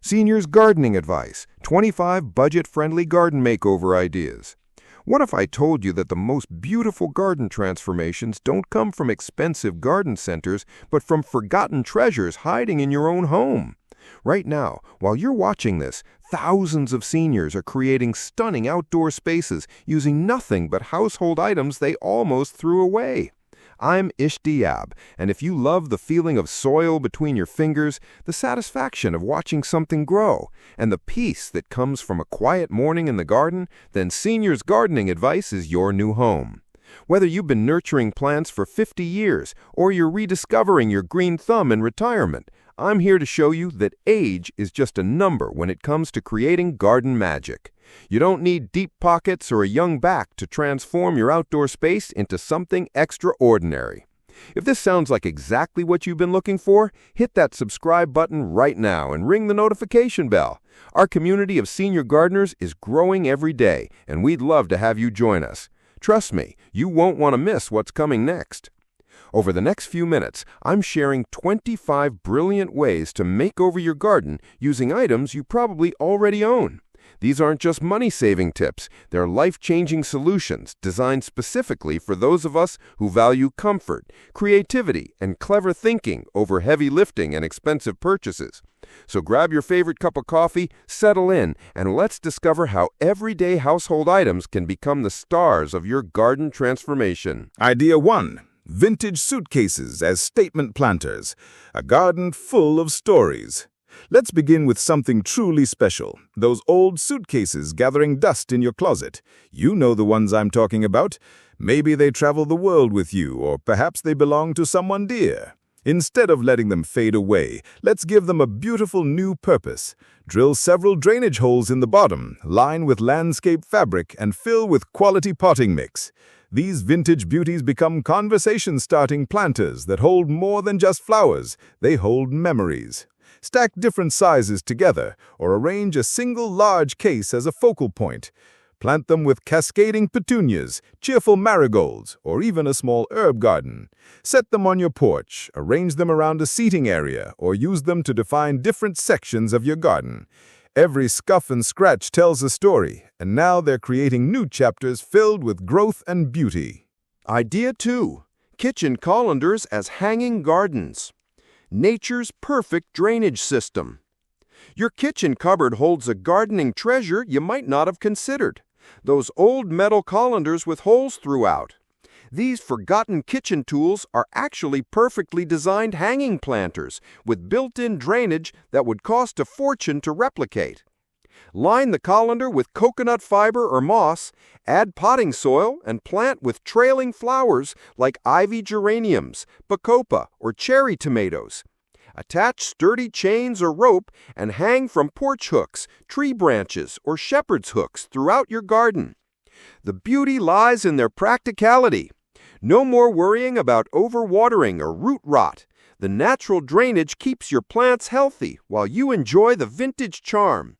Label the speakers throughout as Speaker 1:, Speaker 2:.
Speaker 1: Seniors Gardening Advice, 25 budget-friendly garden makeover ideas. What if I told you that the most beautiful garden transformations don't come from expensive garden centers, but from forgotten treasures hiding in your own home? Right now, while you're watching this, thousands of seniors are creating stunning outdoor spaces using nothing but household items they almost threw away. I'm Ishityab, and if you love the feeling of soil between your fingers, the satisfaction of watching something grow, and the peace that comes from a quiet morning in the garden, then Seniors Gardening Advice is your new home. Whether you've been nurturing plants for 50 years or you're rediscovering your green thumb in retirement, I'm here to show you that age is just a number when it comes to creating garden magic. You don't need deep pockets or a young back to transform your outdoor space into something extraordinary. If this sounds like exactly what you've been looking for, hit that subscribe button right now and ring the notification bell. Our community of senior gardeners is growing every day, and we'd love to have you join us. Trust me, you won't want to miss what's coming next. Over the next few minutes, I'm sharing 25 brilliant ways to make over your garden using items you probably already own. These aren't just money-saving tips, they're life-changing solutions designed specifically for those of us who value comfort, creativity, and clever thinking over heavy lifting and expensive purchases. So grab your favorite cup of coffee, settle in, and let's discover how everyday household items can become the stars of your garden transformation.
Speaker 2: Idea 1. Vintage suitcases as statement planters. A garden full of stories. Let's begin with something truly special. Those old suitcases gathering dust in your closet. You know the ones I'm talking about. Maybe they travel the world with you, or perhaps they belong to someone dear. Instead of letting them fade away, let's give them a beautiful new purpose. Drill several drainage holes in the bottom, line with landscape fabric, and fill with quality potting mix. These vintage beauties become conversation-starting planters that hold more than just flowers. They hold memories. Stack different sizes together, or arrange a single large case as a focal point. Plant them with cascading petunias, cheerful marigolds, or even a small herb garden. Set them on your porch, arrange them around a seating area, or use them to define different sections of your garden. Every scuff and scratch tells a story, and now they're creating new chapters filled with growth and beauty.
Speaker 1: Idea 2. Kitchen colanders as hanging gardens. Nature's perfect drainage system. Your kitchen cupboard holds a gardening treasure you might not have considered. Those old metal colanders with holes throughout. These forgotten kitchen tools are actually perfectly designed hanging planters with built-in drainage that would cost a fortune to replicate. Line the colander with coconut fiber or moss, add potting soil, and plant with trailing flowers like ivy geraniums, bacopa, or cherry tomatoes. Attach sturdy chains or rope and hang from porch hooks, tree branches, or shepherd's hooks throughout your garden. The beauty lies in their practicality. No more worrying about overwatering or root rot. The natural drainage keeps your plants healthy while you enjoy the vintage charm.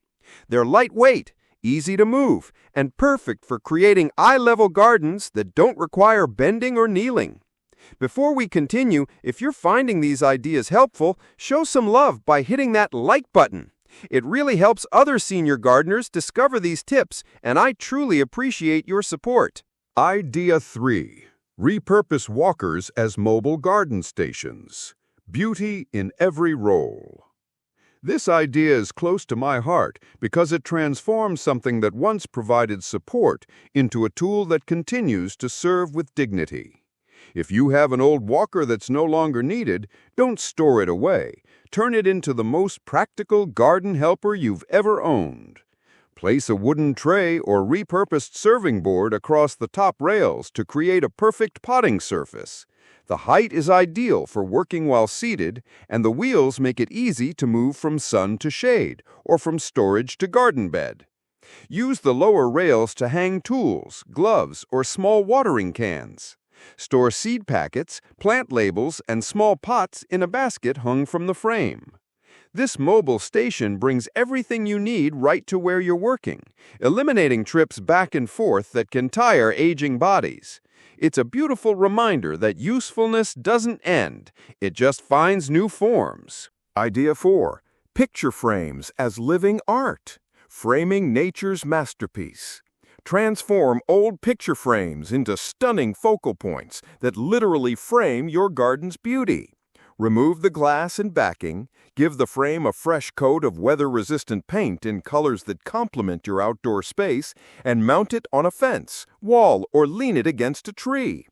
Speaker 1: They're lightweight, easy to move, and perfect for creating eye-level gardens that don't require bending or kneeling. Before we continue, if you're finding these ideas helpful, show some love by hitting that like button. It really helps other senior gardeners discover these tips, and I truly appreciate your support.
Speaker 3: Idea 3. Repurpose walkers as mobile garden stations. Beauty in every role. This idea is close to my heart because it transforms something that once provided support into a tool that continues to serve with dignity. If you have an old walker that's no longer needed, don't store it away. Turn it into the most practical garden helper you've ever owned. Place a wooden tray or repurposed serving board across the top rails to create a perfect potting surface. The height is ideal for working while seated, and the wheels make it easy to move from sun to shade or from storage to garden bed. Use the lower rails to hang tools, gloves, or small watering cans. Store seed packets, plant labels, and small pots in a basket hung from the frame. This mobile station brings everything you need right to where you're working, eliminating trips back and forth that can tire aging bodies. It's a beautiful reminder that usefulness doesn't end, it just finds new forms.
Speaker 1: Idea 4. Picture frames as living art, framing nature's masterpiece. Transform old picture frames into stunning focal points that literally frame your garden's beauty. Remove the glass and backing, give the frame a fresh coat of weather-resistant paint in colors that complement your outdoor space, and mount it on a fence, wall, or lean it against a tree.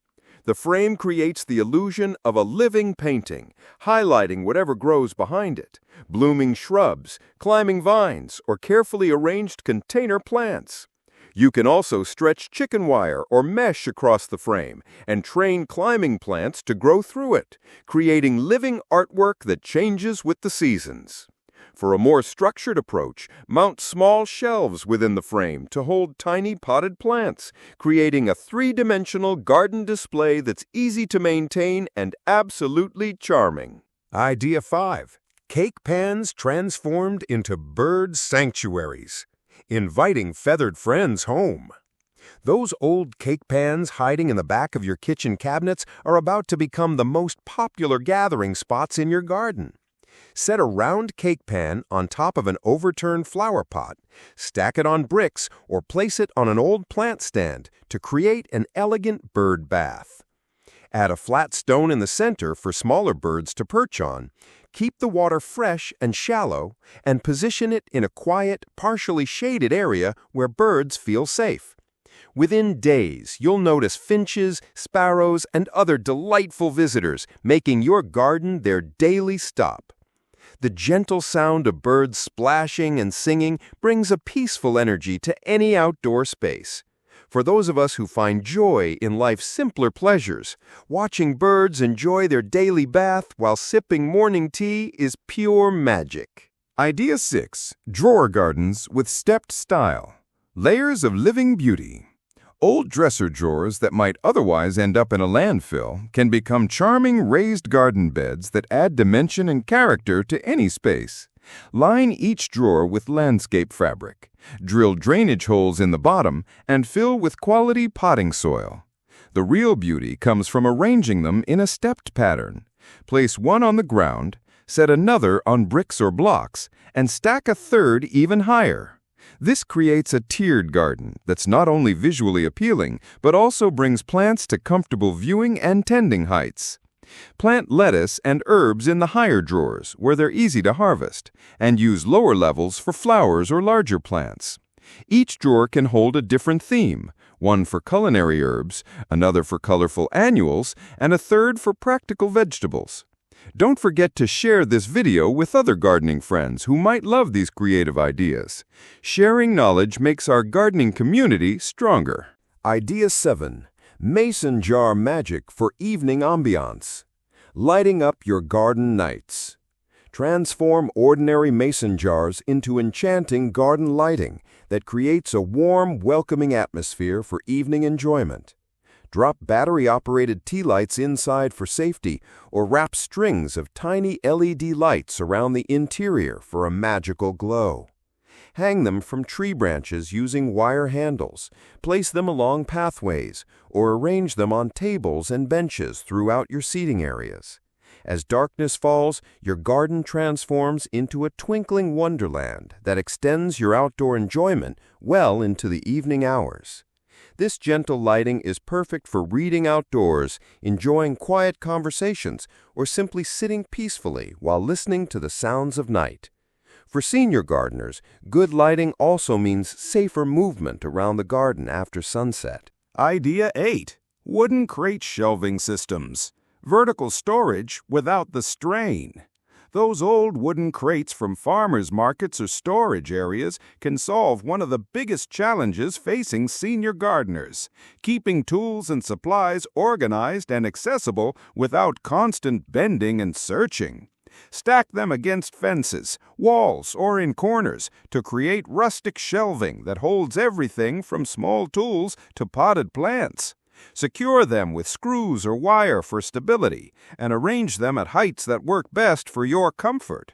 Speaker 1: The frame creates the illusion of a living painting, highlighting whatever grows behind it: blooming shrubs, climbing vines, or carefully arranged container plants. You can also stretch chicken wire or mesh across the frame and train climbing plants to grow through it, creating living artwork that changes with the seasons. For a more structured approach, mount small shelves within the frame to hold tiny potted plants, creating a three-dimensional garden display that's easy to maintain and absolutely charming.
Speaker 4: Idea 5. Cake pans transformed into bird sanctuaries. Inviting feathered friends home. Those old cake pans hiding in the back of your kitchen cabinets are about to become the most popular gathering spots in your garden. Set a round cake pan on top of an overturned flower pot, stack it on bricks, or place it on an old plant stand to create an elegant bird bath. Add a flat stone in the center for smaller birds to perch on. Keep the water fresh and shallow, and position it in a quiet, partially shaded area where birds feel safe. Within days, you'll notice finches, sparrows, and other delightful visitors, making your garden their daily stop. The gentle sound of birds splashing and singing brings a peaceful energy to any outdoor space. For those of us who find joy in life's simpler pleasures, watching birds enjoy their daily bath while sipping morning tea is pure magic.
Speaker 2: Idea 6. Drawer gardens with stepped style. Layers of living beauty. Old dresser drawers that might otherwise end up in a landfill can become charming raised garden beds that add dimension and character to any space. Line each drawer with landscape fabric. Drill drainage holes in the bottom and fill with quality potting soil. The real beauty comes from arranging them in a stepped pattern. Place one on the ground, set another on bricks or blocks, and stack a third even higher. This creates a tiered garden that's not only visually appealing, but also brings plants to comfortable viewing and tending heights. Plant lettuce and herbs in the higher drawers, where they're easy to harvest, and use lower levels for flowers or larger plants. Each drawer can hold a different theme, one for culinary herbs, another for colorful annuals, and a third for practical vegetables. Don't forget to share this video with other gardening friends who might love these creative ideas. Sharing knowledge makes our gardening community stronger.
Speaker 1: Idea 7. Mason jar magic for evening ambiance. Lighting up your garden nights. Transform ordinary mason jars into enchanting garden lighting that creates a warm, welcoming atmosphere for evening enjoyment. Drop battery-operated tea lights inside for safety, or wrap strings of tiny LED lights around the interior for a magical glow. Hang them from tree branches using wire handles, place them along pathways, or arrange them on tables and benches throughout your seating areas. As darkness falls, your garden transforms into a twinkling wonderland that extends your outdoor enjoyment well into the evening hours. This gentle lighting is perfect for reading outdoors, enjoying quiet conversations, or simply sitting peacefully while listening to the sounds of night. For senior gardeners, good lighting also means safer movement around the garden after sunset.
Speaker 2: Idea 8. Wooden crate shelving systems. Vertical storage without the strain. Those old wooden crates from farmers' markets or storage areas can solve one of the biggest challenges facing senior gardeners: keeping tools and supplies organized and accessible without constant bending and searching. Stack them against fences, walls, or in corners to create rustic shelving that holds everything from small tools to potted plants. Secure them with screws or wire for stability, and arrange them at heights that work best for your comfort.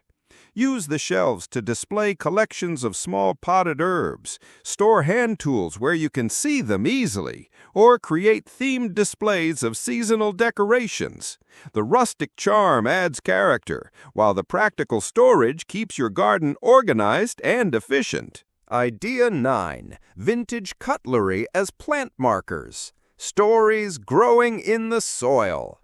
Speaker 1: Use the shelves to display collections of small potted herbs, store hand tools where you can see them easily, or create themed displays of seasonal decorations. The rustic charm adds character, while the practical storage keeps your garden organized and efficient. Idea 9. Vintage cutlery as plant markers. Stories growing in the soil.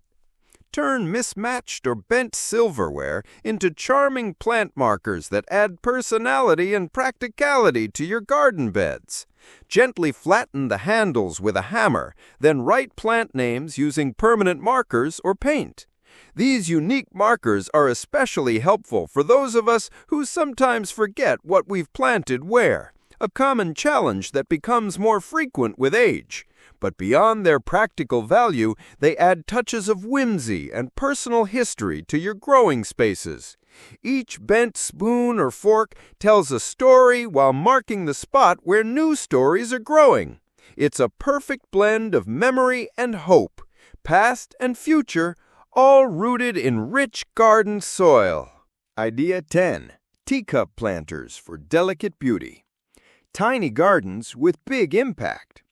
Speaker 1: Turn mismatched or bent silverware into charming plant markers that add personality and practicality to your garden beds. Gently flatten the handles with a hammer, then write plant names using permanent markers or paint. These unique markers are especially helpful for those of us who sometimes forget what we've planted where, a common challenge that becomes more frequent with age. But beyond their practical value, they add touches of whimsy and personal history to your growing spaces. Each bent spoon or fork tells a story while marking the spot where new stories are growing. It's a perfect blend of memory and hope, past and future, all rooted in rich garden soil. Idea 10. Teacup planters for delicate beauty. Tiny gardens with big impact.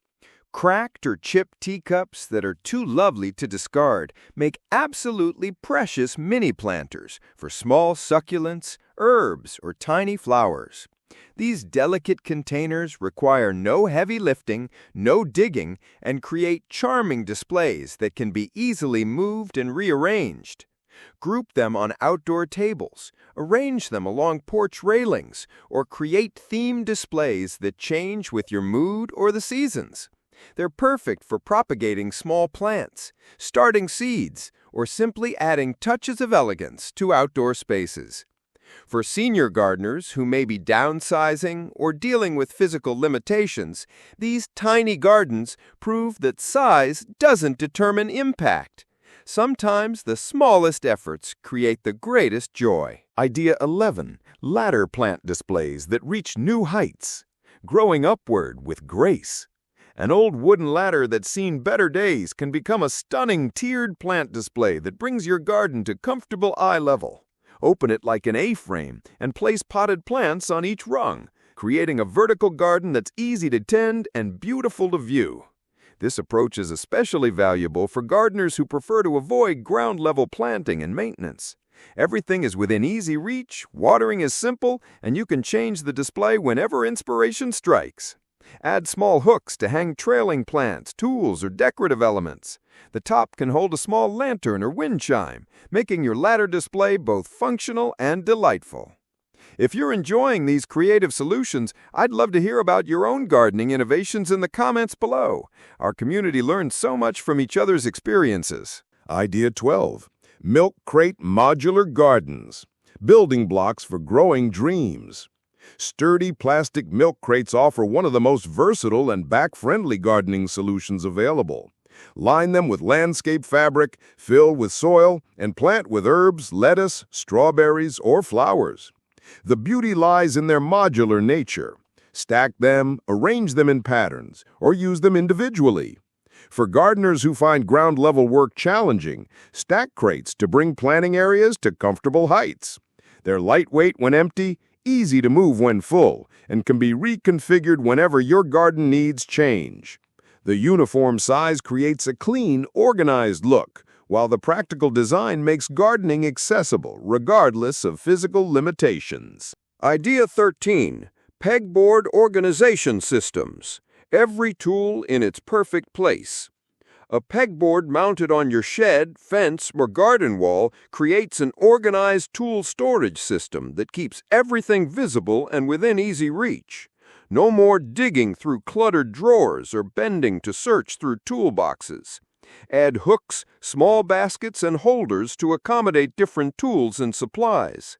Speaker 1: Cracked or chipped teacups that are too lovely to discard make absolutely precious mini planters for small succulents, herbs, or tiny flowers. These delicate containers require no heavy lifting, no digging, and create charming displays that can be easily moved and rearranged. Group them on outdoor tables, arrange them along porch railings, or create themed displays that change with your mood or the seasons. They're perfect for propagating small plants, starting seeds, or simply adding touches of elegance to outdoor spaces. For senior gardeners who may be downsizing or dealing with physical limitations, these tiny gardens prove that size doesn't determine impact. Sometimes the smallest efforts create the greatest joy.
Speaker 2: Idea 11. Ladder plant displays that reach new heights, growing upward with grace. An old wooden ladder that's seen better days can become a stunning tiered plant display that brings your garden to comfortable eye level. Open it like an A-frame and place potted plants on each rung, creating a vertical garden that's easy to tend and beautiful to view. This approach is especially valuable for gardeners who prefer to avoid ground-level planting and maintenance. Everything is within easy reach, watering is simple, and you can change the display whenever inspiration strikes. Add small hooks to hang trailing plants, tools, or decorative elements. The top can hold a small lantern or wind chime, making your ladder display both functional and delightful. If you're enjoying these creative solutions, I'd love to hear about your own gardening innovations in the comments below. Our community learns so much from each other's experiences. Idea 12. Milk crate modular gardens. Building blocks for growing dreams. Sturdy plastic milk crates offer one of the most versatile and back-friendly gardening solutions available. Line them with landscape fabric, fill with soil, and plant with herbs, lettuce, strawberries, or flowers. The beauty lies in their modular nature. Stack them, arrange them in patterns, or use them individually. For gardeners who find ground-level work challenging, stack crates to bring planting areas to comfortable heights. They're lightweight when empty, easy to move when full, and can be reconfigured whenever your garden needs change. The uniform size creates a clean, organized look, while the practical design makes gardening accessible regardless of physical limitations.
Speaker 1: Idea 13. Pegboard organization systems. Every tool in its perfect place. A pegboard mounted on your shed, fence, or garden wall creates an organized tool storage system that keeps everything visible and within easy reach. No more digging through cluttered drawers or bending to search through toolboxes. Add hooks, small baskets, and holders to accommodate different tools and supplies.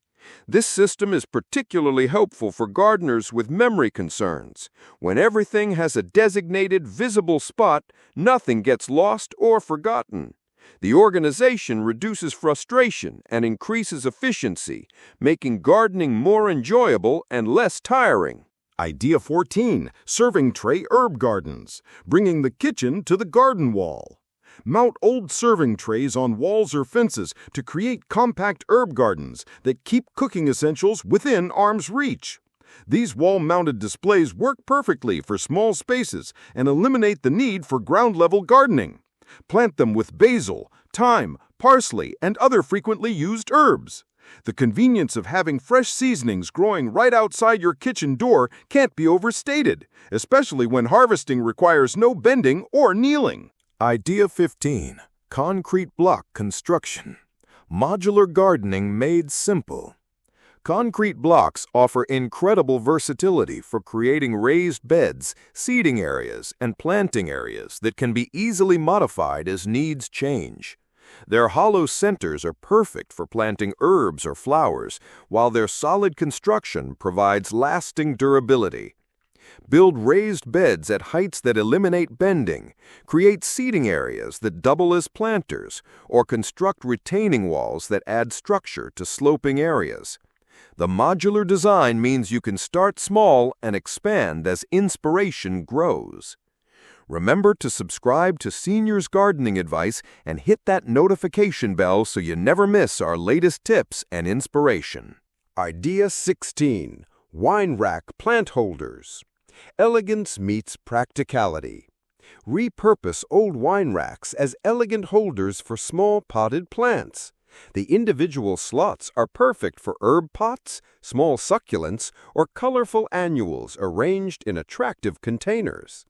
Speaker 1: This system is particularly helpful for gardeners with memory concerns. When everything has a designated, visible spot, nothing gets lost or forgotten. The organization reduces frustration and increases efficiency, making gardening more enjoyable and less tiring.
Speaker 2: Idea 14. Serving tray herb gardens, bringing the kitchen to the garden wall. Mount old serving trays on walls or fences to create compact herb gardens that keep cooking essentials within arm's reach. These wall-mounted displays work perfectly for small spaces and eliminate the need for ground-level gardening. Plant them with basil, thyme, parsley, and other frequently used herbs. The convenience of having fresh seasonings growing right outside your kitchen door can't be overstated, especially when harvesting requires no bending or kneeling.
Speaker 1: Idea 15. Concrete block construction. Modular gardening made simple. Concrete blocks offer incredible versatility for creating raised beds, seating areas, and planting areas that can be easily modified as needs change. Their hollow centers are perfect for planting herbs or flowers, while their solid construction provides lasting durability. Build raised beds at heights that eliminate bending, create seating areas that double as planters, or construct retaining walls that add structure to sloping areas. The modular design means you can start small and expand as inspiration grows. Remember to subscribe to Seniors Gardening Advice and hit that notification bell so you never miss our latest tips and inspiration.
Speaker 4: Idea 16. Wine rack plant holders. Elegance meets practicality. Repurpose old wine racks as elegant holders for small potted plants. The individual slots are perfect for herb pots, small succulents, or colorful annuals arranged in attractive containers.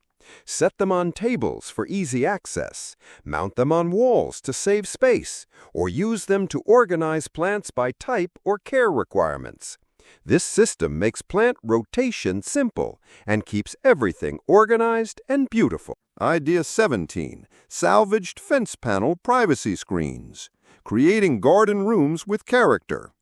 Speaker 4: Set them on tables for easy access, mount them on walls to save space, or use them to organize plants by type or care requirements. This system makes plant rotation simple and keeps everything organized and beautiful.
Speaker 3: Idea 17. Salvaged fence panel privacy screens. Creating garden rooms with character.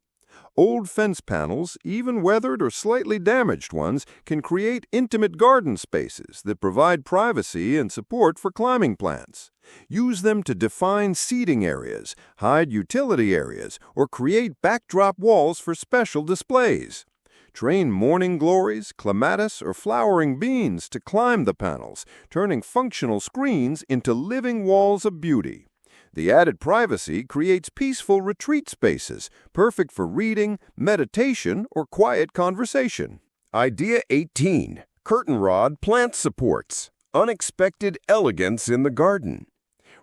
Speaker 3: Old fence panels, even weathered or slightly damaged ones, can create intimate garden spaces that provide privacy and support for climbing plants. Use them to define seating areas, hide utility areas, or create backdrop walls for special displays. Train morning glories, clematis, or flowering beans to climb the panels, turning functional screens into living walls of beauty. The added privacy creates peaceful retreat spaces, perfect for reading, meditation, or quiet conversation.
Speaker 4: Idea 18. Curtain rod plant supports. Unexpected elegance in the garden.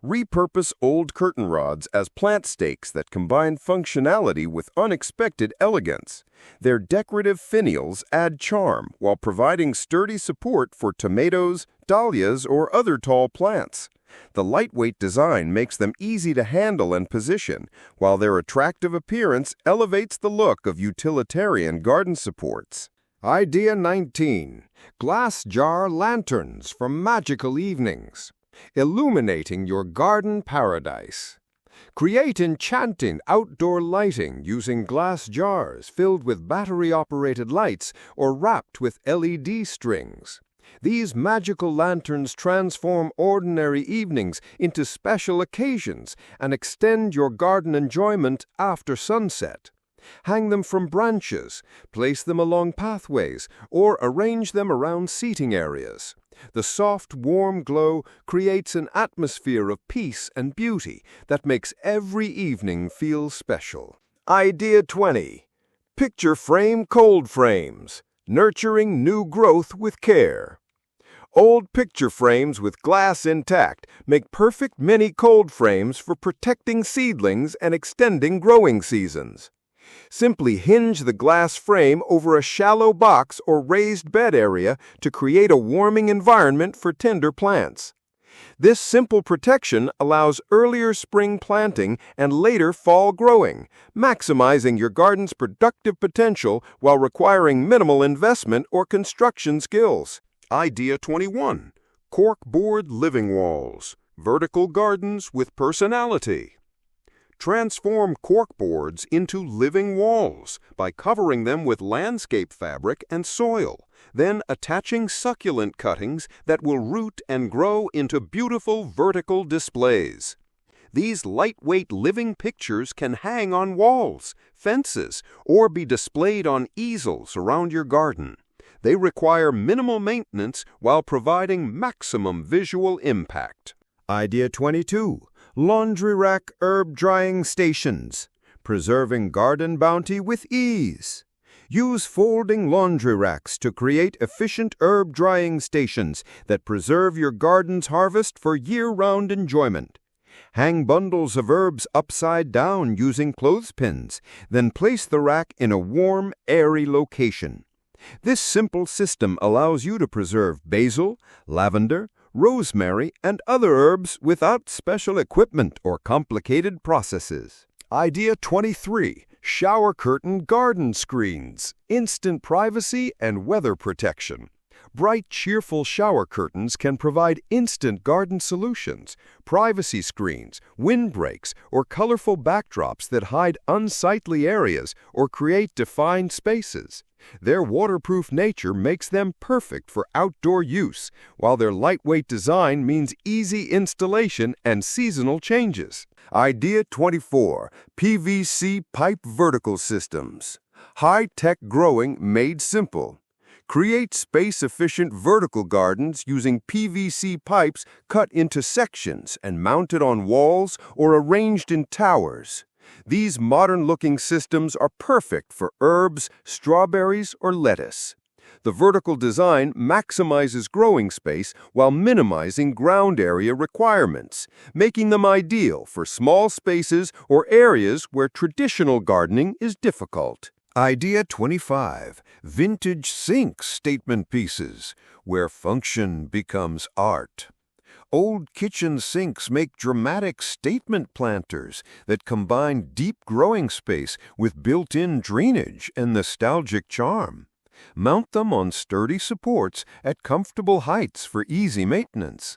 Speaker 4: Repurpose old curtain rods as plant stakes that combine functionality with unexpected elegance. Their decorative finials add charm while providing sturdy support for tomatoes, dahlias, or other tall plants. The lightweight design makes them easy to handle and position, while their attractive appearance elevates the look of utilitarian garden supports.
Speaker 1: Idea 19. Glass jar lanterns for magical evenings. Illuminating your garden paradise. Create enchanting outdoor lighting using glass jars filled with battery-operated lights or wrapped with LED strings. These magical lanterns transform ordinary evenings into special occasions and extend your garden enjoyment after sunset. Hang them from branches, place them along pathways, or arrange them around seating areas. The soft, warm glow creates an atmosphere of peace and beauty that makes every evening feel special. Idea 20. Picture frame cold frames. Nurturing new growth with care. Old picture frames with glass intact make perfect mini cold frames for protecting seedlings and extending growing seasons. Simply hinge the glass frame over a shallow box or raised bed area to create a warming environment for tender plants. This simple protection allows earlier spring planting and later fall growing, maximizing your garden's productive potential while requiring minimal investment or construction skills.
Speaker 3: Idea 21. Corkboard living walls. Vertical gardens with personality. Transform corkboards into living walls by covering them with landscape fabric and soil, then attaching succulent cuttings that will root and grow into beautiful vertical displays. These lightweight living pictures can hang on walls, fences, or be displayed on easels around your garden. They require minimal maintenance while providing maximum visual impact.
Speaker 1: Idea 22. Laundry rack herb drying stations. Preserving garden bounty with ease. Use folding laundry racks to create efficient herb drying stations that preserve your garden's harvest for year-round enjoyment. Hang bundles of herbs upside down using clothespins, then place the rack in a warm, airy location. This simple system allows you to preserve basil, lavender, rosemary, and other herbs without special equipment or complicated processes. Idea 23. Shower curtain garden screens. Instant privacy and weather protection. Bright, cheerful shower curtains can provide instant garden solutions, privacy screens, windbreaks, or colorful backdrops that hide unsightly areas or create defined spaces. Their waterproof nature makes them perfect for outdoor use, while their lightweight design means easy installation and seasonal changes. Idea 24. PVC pipe vertical systems. High-tech growing made simple. Create space-efficient vertical gardens using PVC pipes cut into sections and mounted on walls or arranged in towers. These modern-looking systems are perfect for herbs, strawberries, or lettuce. The vertical design maximizes growing space while minimizing ground area requirements, making them ideal for small spaces or areas where traditional gardening is difficult. Idea 25. Vintage sink statement pieces, where function becomes art. Old kitchen sinks make dramatic statement planters that combine deep growing space with built-in drainage and nostalgic charm. Mount them on sturdy supports at comfortable heights for easy maintenance.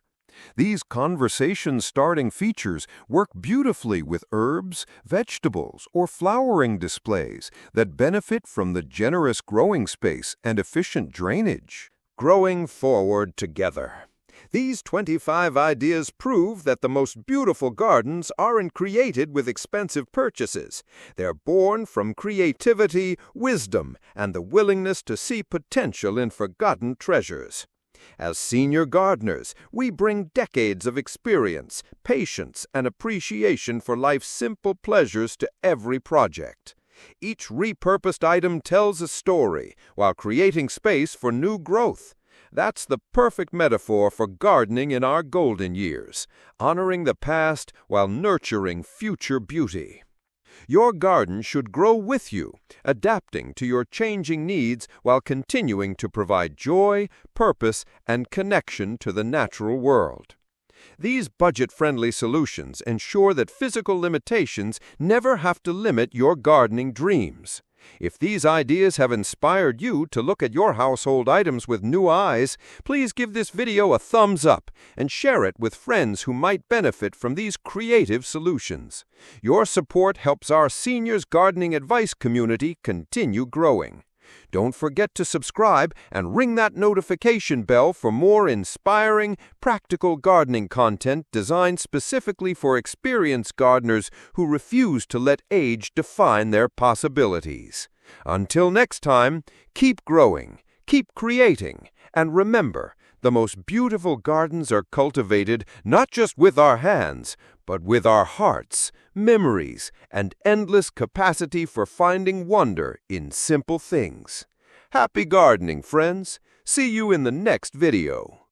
Speaker 1: These conversation-starting features work beautifully with herbs, vegetables, or flowering displays that benefit from the generous growing space and efficient drainage. Growing forward together. These 25 ideas prove that the most beautiful gardens aren't created with expensive purchases. They're born from creativity, wisdom, and the willingness to see potential in forgotten treasures. As senior gardeners, we bring decades of experience, patience, and appreciation for life's simple pleasures to every project. Each repurposed item tells a story while creating space for new growth. That's the perfect metaphor for gardening in our golden years, honoring the past while nurturing future beauty. Your garden should grow with you, adapting to your changing needs while continuing to provide joy, purpose, and connection to the natural world. These budget-friendly solutions ensure that physical limitations never have to limit your gardening dreams. If these ideas have inspired you to look at your household items with new eyes, please give this video a thumbs up and share it with friends who might benefit from these creative solutions. Your support helps our seniors gardening advice community continue growing. Don't forget to subscribe and ring that notification bell for more inspiring, practical gardening content designed specifically for experienced gardeners who refuse to let age define their possibilities. Until next time, keep growing, keep creating, and remember, the most beautiful gardens are cultivated not just with our hands, but with our hearts, memories, and endless capacity for finding wonder in simple things. Happy gardening, friends! See you in the next video.